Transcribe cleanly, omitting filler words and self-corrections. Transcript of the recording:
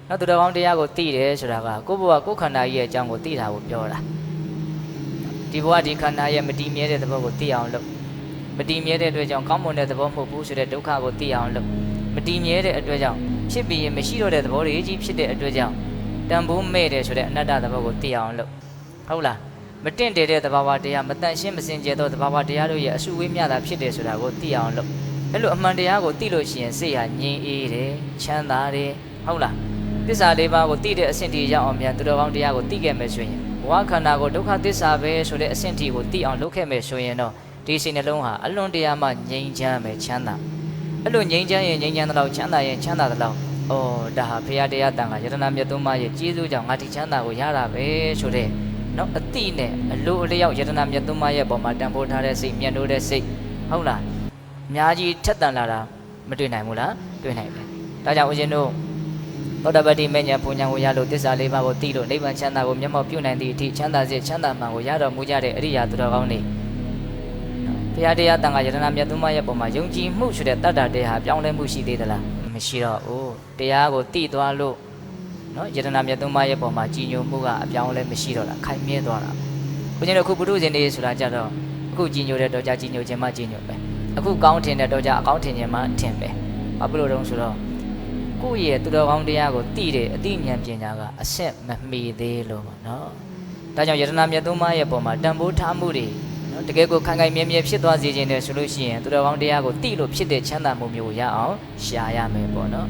နောက်သူတော်ကောင်းတရားကိုသိတယ်ဆိုတာကကိုယ့်ဘဝကိုယ်ခန္ဓာကြီးရဲ့အကြောင်းကိုသိတာကိုပြောတာဒီဘဝဒီခန္ဓာရဲ့မတည်မြဲတဲ့သဘောကိုသိအောင်လုပ်မတည်မြဲတဲ့အတွက်ကြောင့်ကောင်းမွန်တဲ့သဘောမဟုတ်ဘူးဆိုတဲ့ဒုက္ခကိုသိအောင်လုပ်မတည်မြဲတဲ့အတွက်ကြောင့်ဖြစ်ပြီးရင်မရှိတော့တဲ့သဘောတွေကြီးဖြစ်တဲ့အတွက်ကြောင့်တန်ဖိုးမဲ့တယ်ဆိုတဲ့အနတ္တသဘောကိုသိအောင်လုပ်ဟုတ်လားမတင့်တယ်တဲ့သဘာဝတရားမတန်ရှင်းမစင်ကြဲသောသဘာဝတရားတို့ရဲ့အစုဝေးမြတာဖြစ်တယ်ဆိုတာကိုသိအောင်လုပ်အဲ့လိုအမှန်တရားကိုသိလို့ရှိရင်စိတ်ဟာငြိမ်အေးတယ်ချမ်းသာတယ်ဟုတ်လားသစ္စာလေးပါးကိုသိတဲ့အဆင့်ထိရောက်အောင်မြန်သူတော်ကောင်းတရားကိုသိခဲ့မယ်ဆိုရင်ဘဝခန္ဓာကိုဒုက္ခသစ္စာပဲဆိုတဲ့အဆင့်ထိကိုသိအောင်လုပ်ခဲ့မယ်ဆိုရင်တော့ဒီစိတ်နှလုံးဟာအလွန်တရာမှငြိမ်ချမ်းပဲချမ်းသာအဲ့လိုငြိမ်ချမ်းရင်ငြိမ်ချမ်းသလောက်ချမ်းသာရင်ချမ်းသာသလောက်ဩဒါဟာဘုရားတရားတန်ခါယတနာမြတ်သုံးပါးရဲ့ကျေးဇူးကြောင့်ငါဒီချမ်းသာကိုရတာပဲဆိုတဲ့နော်အတိနဲ့အလိုအလျောက်ယတနာမြတ်သုံးပါးရဲ့ပုံမှာတန်ဖိုးထားတဲ့စိတ်မြတ်လို့တဲ့စိတ်ဟုတ်လားအများကြီးထက်တန်လာတာမတွေ့နိုင်ဘူးလားတွေ့နိုင်တယ်ဒါကြောင့်ဦးဇင်းတို့သောတပတိမေညာပူညာကိုရလို့သစ္စာလေးပါးကိုသိလို့နိဗ္ဗာန်ချမ်းသာကိုမျက်မှောက်ပြုနိုင်သည့်အထိချမ်းသာစေချမ်းသာမှန်ကိုရတော်မူကြတဲ့အရိယာသူတော်ကောင်းတွေဘုရားတရားတန်ခါယတနာမြတ်သုံးပါးရဲ့ပုံမှာယုံကြည်မှုဆိုတဲ့တတ္တတရားဟာပြောင်းလဲမှုရှိသေးသလားမရှိတော့ဘူးတရားကိုသိသွားလို့နော်ယတနာမြတ်သုံးပါးရဲ့ပုံမှာကြည်ညိုမှုကအပြောင်းလဲမရှိတော့တာခိုင်မြဲသွားတာဘုရားတို့အခုပုထုဇဉ်တွေဆိုတာကြတော့အခုကြည်ညိုတဲ့တော့ကြည်ညိုခြင်းမှကြည်ညိုပဲအခုကောင်းထင်တဲ့တော့ကြအကောင်းထင်ခြင်းမှထင်ပဲဘာဖြစ်လို့တုံးဆိုတော့ကိုယ့်ရဲ့သူတော်ကောင်းတရားကိုသိတဲ့အသိဉာဏ်ပညာကအဆက်မမီသေးလို့ပေါ့နော်ဒါကြောင့်ယတနာမြတ်သုံးပါးရဲ့ပုံမှာတန်ဖိုးထားမှုတွေနော်တကယ်ကိုခိုင်ခိုင်မြဲမြဲဖြစ်သွားစေခြင်းနဲ့ဆိုလို့ရှိရင်သူတော်ကောင်းတရားကိုသိလို့ဖြစ်တဲ့ချမ်းသာမှုမျိုးကိုရအောင်ရှာရမယ်ပေါ့နော်